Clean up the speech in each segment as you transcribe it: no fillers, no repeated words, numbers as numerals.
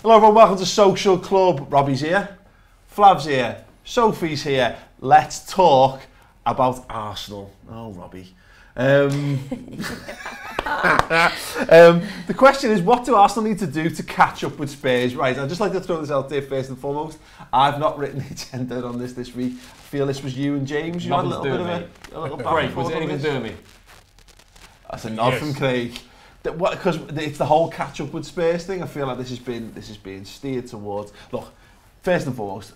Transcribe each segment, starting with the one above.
Hello everyone, welcome to Social Club. Robbie's here, Flav's here, Sophie's here. Let's talk about Arsenal. Oh, Robbie. The question is, what do Arsenal need to do to catch up with Spurs? Right, I'd just like to throw this out there first and foremost. I've not written the agenda on this week. I feel this was you and James. You had a little bit of a little Great, was it anything to do with me? That's a nod from Craig. Because it's the whole catch up with Spurs thing. I feel like this is being steered towards. Look, first and foremost,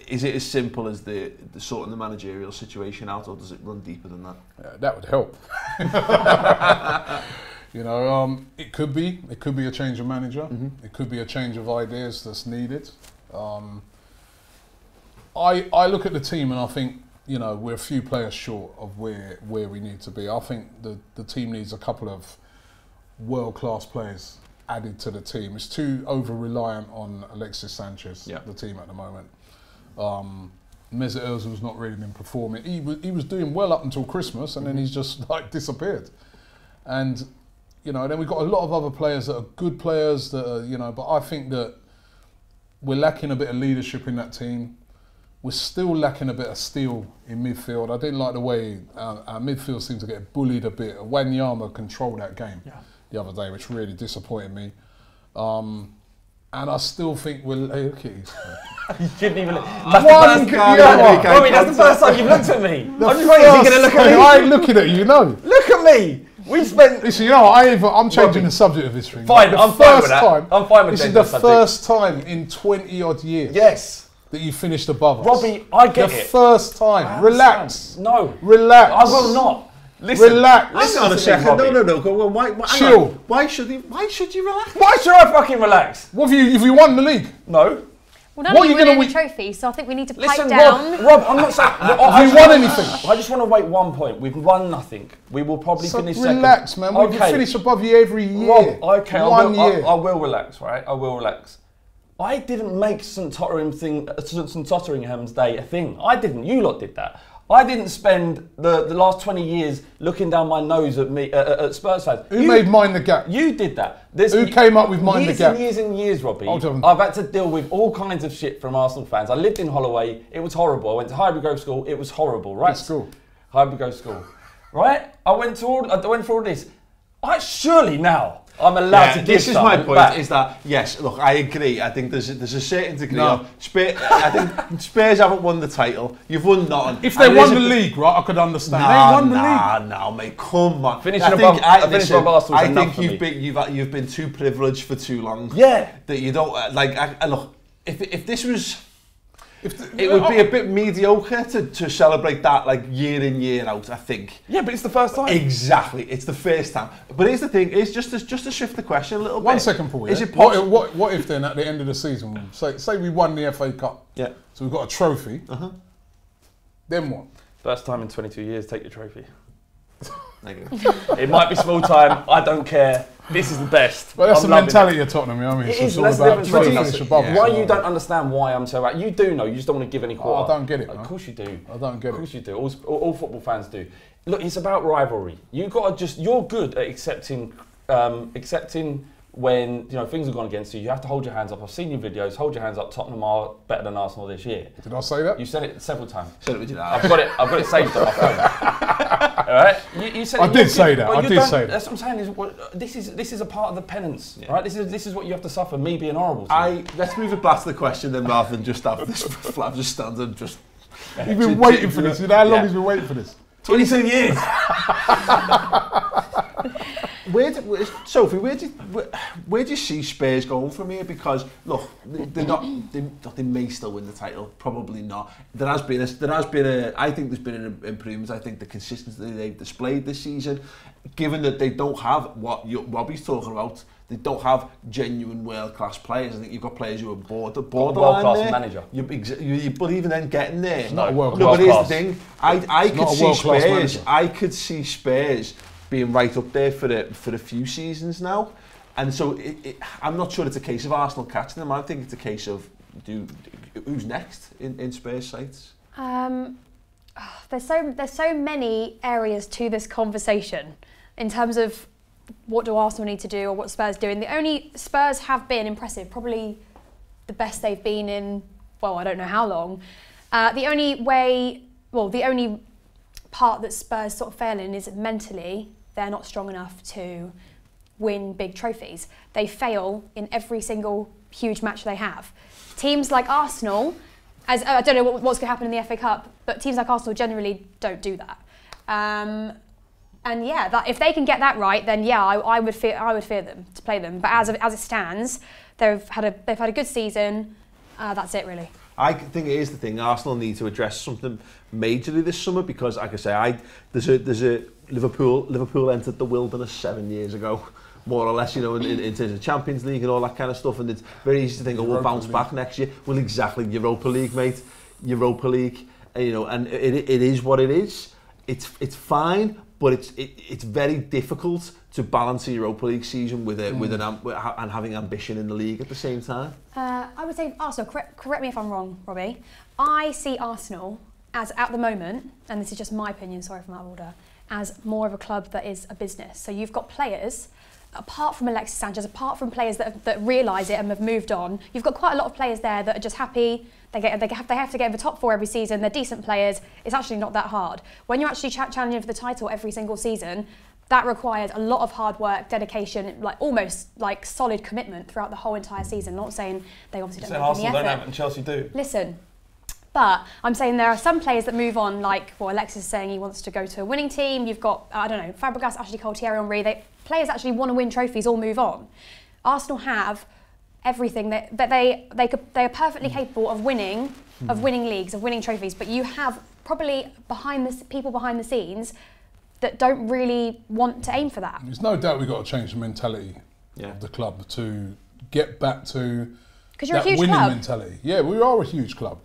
is it as simple as the sorting the managerial situation out, or does it run deeper than that? That would help. It could be a change of manager. Mm-hmm. It could be a change of ideas that's needed. I look at the team and I think, we're a few players short of where we need to be. I think the team needs a couple of world-class players added to the team. It's too over-reliant on Alexis Sanchez, the team at the moment. Mesut Ozil's not really been performing. He was doing well up until Christmas, and then he's just disappeared. And then we've got a lot of other players that are good players that are, but I think that we're lacking a bit of leadership in that team. We're still lacking a bit of steel in midfield. I didn't like the way our midfield seemed to get bullied a bit. Wanyama controlled that game the other day, which really disappointed me. And I still think we're... Hey, look at you. You shouldn't even... That's the first time you've looked at me. I'm just waiting, you're going to look at me. I ain't looking at you, no. Look at me. We spent... Listen, I'm changing the subject of this thing. Fine, I'm fine with that. I'm fine with this is the first time in 20 odd years. Yes. That you finished above us. Robbie, I get it. The first time. Relax. No. Relax. I will not. Listen. Relax. Listen on a second. No. Go on. Why, chill. Why should you relax? Why should I fucking relax? What if you won the league? No. Well, none of you won any trophy, so I think we need to pipe down. Rob, I'm not saying... Have you won anything? I just want to wait 1 point. We've won nothing. We will probably finish second. Relax, man. We can finish above you every year. Rob, okay, I will relax, right? I will relax. I didn't make St Totteringham's Day a thing. I didn't. You lot did that. I didn't spend the last 20 years looking down my nose at Spurs fans. Who made Mind the Gap? You did that. Who came up with Mind the Gap? Years and years, Robbie. I've had to deal with all kinds of shit from Arsenal fans. I lived in Holloway. It was horrible. I went to Highbury Grove School. It was horrible, right? What school? Highbury Grove School. Right? I went through all this. Surely now I'm allowed to give this is my point back. Is that yes, look, I agree. I think there's a certain degree of Spurs. I think Spurs haven't won the title. You've won nothing. If they won the league, right, I could understand. They won the league. No, mate, come on. Finishing above Arsenal. I think you've been too privileged for too long. Yeah. That you don't look. If this was. It would be a bit mediocre to celebrate that year in, year out, I think. Yeah, but it's the first time. Exactly, it's the first time. But here's the thing, is just to shift the question a little bit. 1 second, Paul. Is it possible? What if then at the end of the season, say we won the FA Cup, so we've got a trophy, then what? First time in 22 years, take your trophy. It might be small time, I don't care. This is the best. But that's the mentality of Tottenham, you know what I mean? It's all about trying to finish above. Why you don't understand why I'm so right? You do know, you just don't want to give any quarter. I don't get it. Of course you do. I don't get it. Of course you do. All football fans do. Look, it's about rivalry. You've got to you're good at accepting when things have gone against you. You have to hold your hands up. I've seen your videos. Hold your hands up. Tottenham are better than Arsenal this year. Did I say that? You said it several times. Said it with you. I've got it saved on my phone. All right. You said I did say that. I did say that. That's what I'm saying. This is a part of the penance, right? This is what you have to suffer. Me being horrible. Let's move it back to the question then, rather than just have this Flav just stands and just. You've been waiting for this. You know how long he's been waiting for this? 22 years. Sophie, where do you see Spurs going from here? Because look, they may still win the title, probably not. I think there's been an improvement. I think the consistency they've displayed this season, given that they don't have what Robbie's talking about, they don't have genuine world-class players. I think you've got players who are borderline world-class manager. You believe in them getting there. It's not a world-class. No, but here's the thing. I could see Spurs being right up there for a few seasons now, and so I'm not sure it's a case of Arsenal catching them. I think it's a case of who's next in Spurs sights. There's so many areas to this conversation in terms of what do Arsenal need to do or what Spurs doing? The only Spurs have been impressive, probably the best they've been in, well, I don't know how long. The only part that Spurs sort of fail in is mentally they're not strong enough to win big trophies. They fail in every single huge match they have. Teams like Arsenal, I don't know what's going to happen in the FA Cup, but teams like Arsenal generally don't do that. And yeah, if they can get that right, then yeah, I would fear them to play them. But as it stands, they've had a good season. That's it really. I think it is the thing. Arsenal need to address something majorly this summer because, like I say, there's a Liverpool entered the wilderness 7 years ago, more or less, in terms of Champions League and all that kind of stuff. And it's very easy to think, we'll bounce back next year. Well, exactly, Europa League, mate. Europa League, and it is what it is. It's fine, but it's very difficult to balance a Europa League season with and having ambition in the league at the same time. I would say Arsenal, correct me if I'm wrong, Robbie. I see Arsenal as, at the moment, and this is just my opinion, sorry for my order, as more of a club that is a business. So you've got players, apart from Alexis Sanchez, apart from players that realise it and have moved on, you've got quite a lot of players there that are just happy. They have to get in the top 4 every season. They're decent players. It's actually not that hard. When you're actually challenging for the title every single season, that requires a lot of hard work, dedication, almost solid commitment throughout the whole entire season. I'm not saying they obviously don't have any effort. Arsenal don't have it and Chelsea do. Listen, but I'm saying there are some players that move on, Alexis is saying he wants to go to a winning team. You've got, I don't know, Fabregas, Ashley Cole, Thierry Henry. Players actually want to win trophies, all move on. Arsenal have everything that they are perfectly capable of winning leagues, of winning trophies. But you have probably people behind the scenes that don't really want to aim for that. There's no doubt we've got to change the mentality of the club to get back to that winning mentality. Yeah, we are a huge club.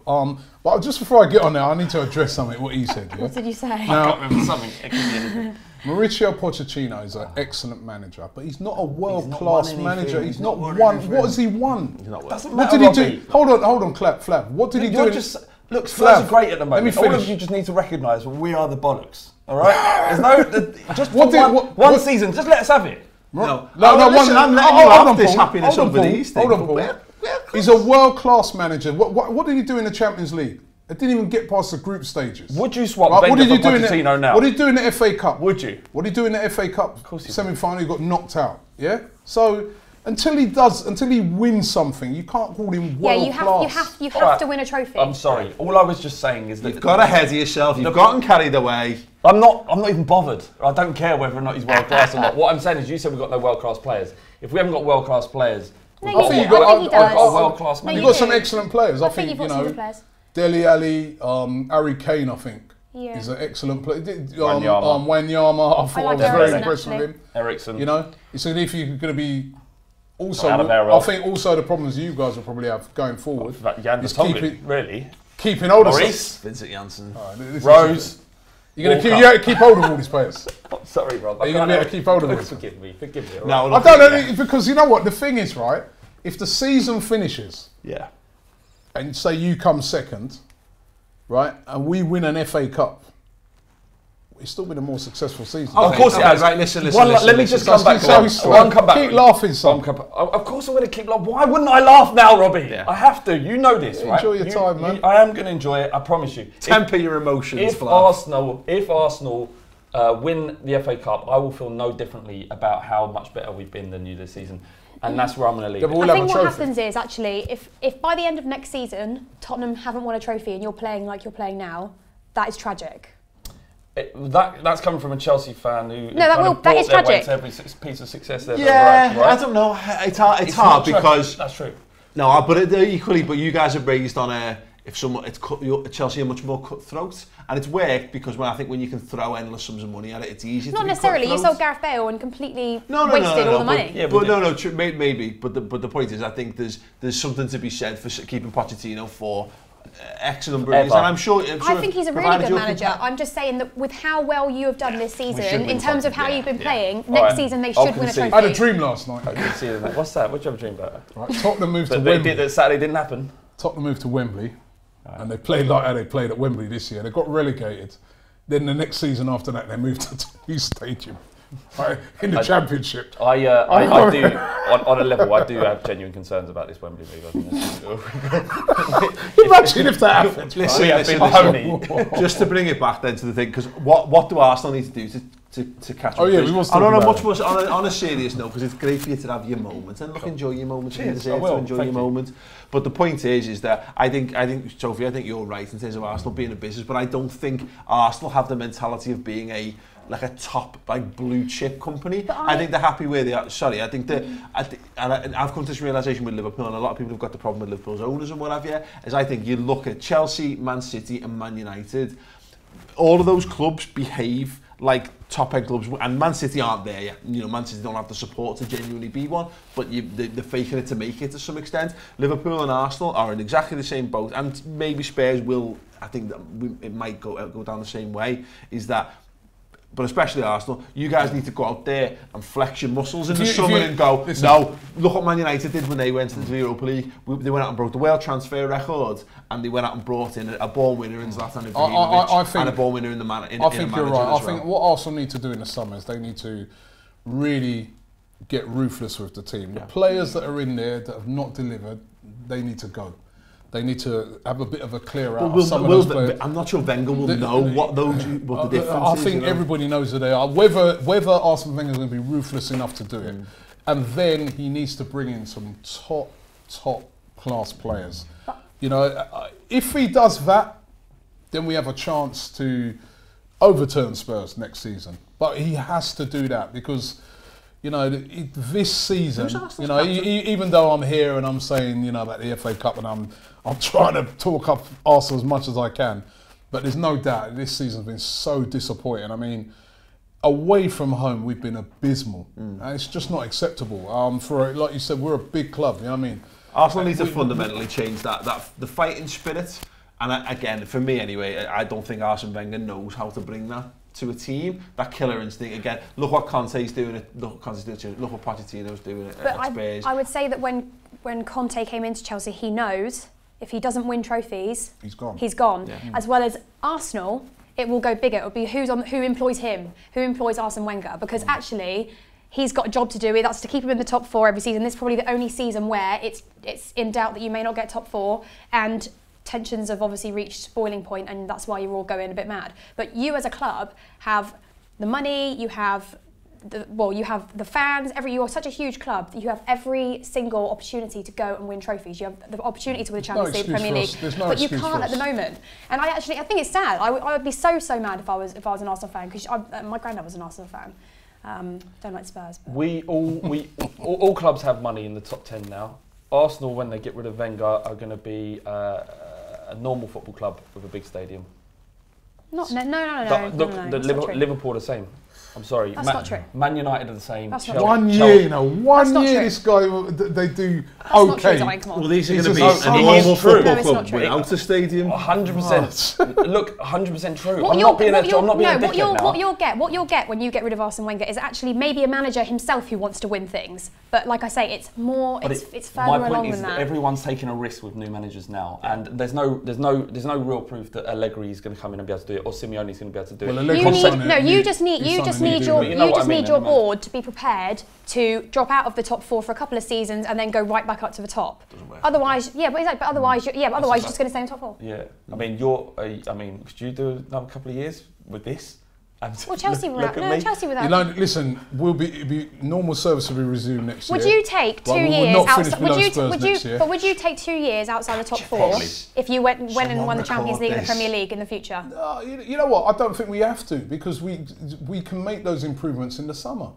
But just before I get on there, I need to address something, what he said. Yeah? What did you say? Now, I can't remember something. It could be anything. Mauricio Pochettino is an excellent manager, but he's not a world-class manager. He's not won. What has he won? What did he do? Hold on, Flav. What did he do? Look, Spurs are great at the moment. All of you just need to recognise we are the bollocks. All right? There's just one season. Just let us have it. No. I'm letting you have this happiness over these things. Hold on, Paul. He's a world-class manager. What did he do in the Champions League? It didn't even get past the group stages. Would you swap Wenger for Pochettino now? What did he do in the FA Cup? Would you? What did he do in the FA Cup? Of course he semi-final, he got knocked out. Yeah? So until he wins something, you can't call him world-class. You have to win a trophy. I'm sorry. All I was just saying is that you've got ahead of yourself. You've gotten carried away. I'm not even bothered. I don't care whether or not he's world-class or not. What I'm saying is, you said we've got no world-class players. If we haven't got world-class players, I think you've got world-class manager. You've got some excellent players. I think Dele Alli, Harry Kane, I think, is an excellent player. Wanyama, I thought I was very impressed with him. Eriksen. So if you're going to be I think also the problems you guys will probably have going forward is keeping hold of Vincent Janssen, Rose. You're going to keep hold of all these players. Sorry, Rob. You're going to be able to keep hold of them. Forgive me. No, I don't know, because you know what? The thing is, right, if the season finishes, and say you come second, right, and we win an FA Cup, it's still been a more successful season. Of course it has. Right, listen. Let me just come back. Keep laughing, son. Of course I'm going to keep laughing. Why wouldn't I laugh now, Robbie? Yeah. I have to. You know this, right? Enjoy your time, man. I am going to enjoy it. I promise you. Temper your emotions. If Arsenal win the FA Cup, I will feel no differently about how much better we've been than you this season. And that's where I'm going to leave it. I think what happens is, actually, if by the end of next season, Tottenham haven't won a trophy and you're playing like you're playing now, that is tragic. That's coming from a Chelsea fan who that is tragic. To every piece of success they've ever had, right? I don't know. It's hard because that's true. No, but equally, but you guys have raised on Chelsea are much more cutthroat, and it's worked because when you can throw endless sums of money at it, it's easy. Not necessarily. You sold Gareth Bale and completely wasted all the money. Maybe. But the point is, I think there's something to be said for keeping Pochettino for X number of years, and I'm sure I think he's a really good manager. I'm just saying that with how well you have done this season, in terms of how you've been playing, next season they should win a trophy. I had a dream last night. I can see that. What's that? What did you have a dream about? Right, Tottenham moved to Wembley. That Saturday didn't happen. Tottenham moved to Wembley, and they played like how they played at Wembley this year. They got relegated. Then the next season after that, they moved to the new stadium. in the Championship. I do, on a level, I do have genuine concerns about this Wembley move. Imagine if that happened. Listen, just to bring it back then to the thing, because what do Arsenal need to do to catch up? Oh yeah, we must. I don't know much more on a serious note, because it's great for you to have your moments and look, enjoy your moments. You deserve to enjoy your moments. But the point is that I think Sophie, I think you're right in terms of Arsenal being a business, but I don't think Arsenal have the mentality of being a top blue chip company. I think they're happy where they are. Sorry, I think and I've come to this realisation with Liverpool, and a lot of people have got the problem with Liverpool's owners and what have you, is I think you look at Chelsea, Man City and Man United, all of those clubs behave like top-end clubs, and Man City aren't there yet. You know, Man City don't have the support to genuinely be one, but they're faking it to make it to some extent. Liverpool and Arsenal are in exactly the same boat, and maybe Spurs will. I think that it might go down the same way. Is that? But especially Arsenal, you guys need to go out there and flex your muscles in the summer and go, no, look what Man United did when they went into the Europa League. They went out and broke the world transfer record, and they went out and brought in a ball winner in Zlatan Ibrahimovic and a ball winner in the man. I think you're right. I think what Arsenal need to do in the summer is they need to really get ruthless with the team. The players that are in there that have not delivered, they need to go. They need to have a bit of a clear out of some of those players. I'm not sure Wenger will know what the difference is. I think everybody knows who they are. Whether Arsene Wenger is going to be ruthless enough to do it, and then he needs to bring in some top class players. You know, if he does that, then we have a chance to overturn Spurs next season. But he has to do that because, you know, this season, you know, even though I'm here and I'm saying, you know, about the FA Cup, and I'm trying to talk up Arsenal as much as I can, but there's no doubt this season's been so disappointing. I mean, away from home, we've been abysmal. And it's just not acceptable. Like you said, we're a big club, you know what I mean? Arsenal needs to fundamentally change that the fighting spirit. And again, for me anyway, I don't think Arsene Wenger knows how to bring that to a team. That killer instinct again. Look what Conte's doing. Look what Pochettino's doing at Spurs. I would say that when Conte came into Chelsea, he knows if he doesn't win trophies, he's gone. Yeah. As well as Arsenal, it will go bigger. It will be who employs him, who employs Arsene Wenger, because actually he's got a job to do. That's to keep him in the top 4 every season. This is probably the only season where it's in doubt that you may not get top 4, and tensions have obviously reached boiling point, and that's why you're all going a bit mad. But you as a club have the money, you have the fans, you're such a huge club that you have every single opportunity to go and win trophies. You have the opportunity to win the Champions League, Premier League, but you can't at the moment. And I think it's sad. I would be so mad if I was an Arsenal fan, because my granddad was an Arsenal fan. Don't like Spurs. But. All clubs have money in the top 10 now. Arsenal, when they get rid of Wenger, are going to be a normal football club with a big stadium. No. Liverpool are the same. I'm sorry. That's not true. Man United are the same. That's not true. One year, this guy, they do okay. Well, these are going to be a normal football club without a stadium. 100%. Look, 100% true. What you'll get when you get rid of Arsene Wenger is actually maybe a manager himself who wants to win things. But like I say, it's further along than that. Everyone's taking a risk with new managers now, and there's no real proof that Allegri is going to come in and be able to do it, or Simeone's going to be able to do it. You just need your board to be prepared to drop out of the top 4 for a couple of seasons and then go right back up to the top. Otherwise, you're just going to stay in top 4. Yeah, I mean, could you do another couple of years with this? Well, Chelsea without. You know, listen, it'll be normal service will be resumed next year. Would you take 2 years outside? Would you take 2 years outside the top 4 if you went and won the Champions League and the Premier League in the future? You know what? I don't think we have to, because we can make those improvements in the summer.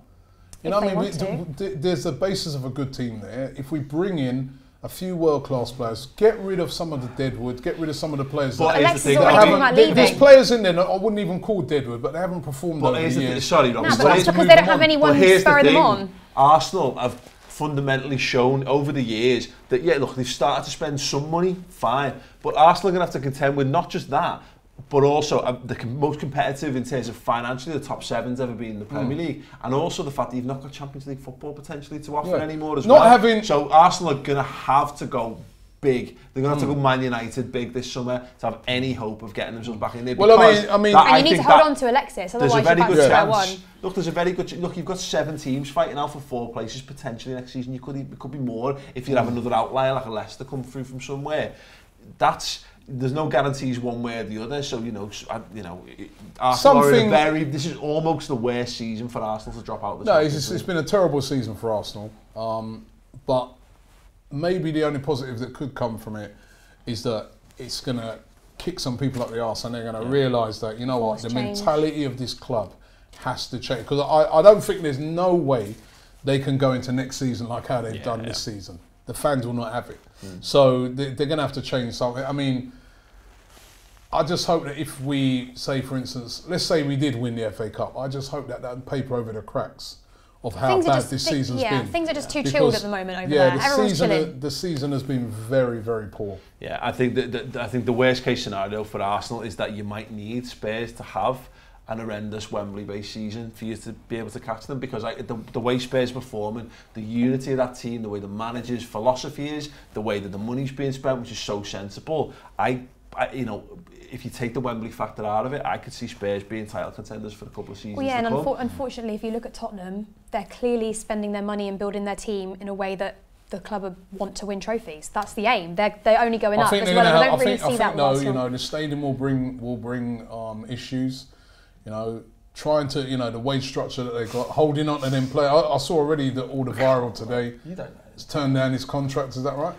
You know what I mean? There's the basis of a good team there. If we bring in a few world-class players, get rid of some of the deadwood, get rid of some of the players. There's players in there that I wouldn't even call deadwood, but they haven't performed over the years. Sorry, Rob. No, but that's because they don't have anyone spurring them on. Arsenal have fundamentally shown over the years that, they've started to spend some money, fine, but Arsenal are going to have to contend with not just that, but also the most competitive in terms of financially, the top 7's ever been in the Premier League, and also the fact that you've not got Champions League football potentially to offer anymore as well. So Arsenal are going to have to go big. They're going to have to go Man United big this summer to have any hope of getting themselves back in there. Well, I mean, and you need to hold on to Alexis, otherwise you're back to square one. Look, there's a very good. Look, you've got 7 teams fighting out for 4 places potentially next season. It could be more if you have another outlier like a Leicester come through from somewhere. There's no guarantees one way or the other. So Arsenal are in a very. This is almost the worst season for Arsenal to drop out. No, it's been a terrible season for Arsenal. But maybe the only positive that could come from it is that it's going to kick some people up the arse, and they're going to realise that, you know what, the mentality of this club has to change. Because I don't think there's no way they can go into next season like how they've done this season. The fans will not have it. So they're going to have to change something. I mean, I just hope that if we say, for instance, let's say we did win the FA Cup, I just hope that doesn't paper over the cracks of how bad this season's been. Yeah, things are just too chilled at the moment over there. Everyone's chilling. The season has been very, very poor. Yeah, I think the worst case scenario for Arsenal is that you might need Spurs to have an horrendous Wembley-based season for you to be able to catch them, because the way Spurs are performing, the unity of that team, the way the manager's philosophy is, the way that the money's being spent, which is so sensible. If you take the Wembley factor out of it, I could see Spurs being title contenders for a couple of seasons. Well, yeah, and unfortunately, if you look at Tottenham, they're clearly spending their money and building their team in a way that the club want to win trophies. That's the aim. They're only going up as well. I don't really see that. The stadium will bring issues. Trying to the wage structure that they've got, holding on to them players. I saw already that all the viral today. You don't know. Has turned down his contract. Is that right?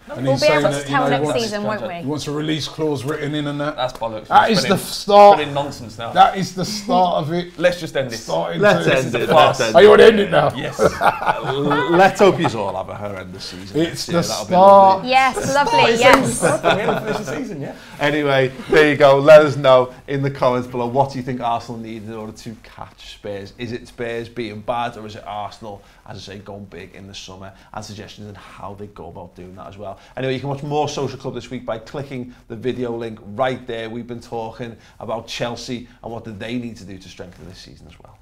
And we'll be able to tell next season, won't we? He wants a release clause written in and that. That's bollocks. That is the start. It's nonsense now. That is the start of it. Let's just end this. Let's end it. Are you want to end it now? Yes. Let's hope you all have a horrendous season. It's the start. Yes, lovely. Yes. We haven't finished the season yet. Anyway, there you go. Let us know in the comments below, what do you think Arsenal need in order to catch Spurs? Is it Spurs being bad, or is it Arsenal, as I say, going big in the summer? And suggestions on how they go about doing that as well. Anyway, you can watch more Social Club this week by clicking the video link right there. We've been talking about Chelsea and what do they need to do to strengthen this season as well.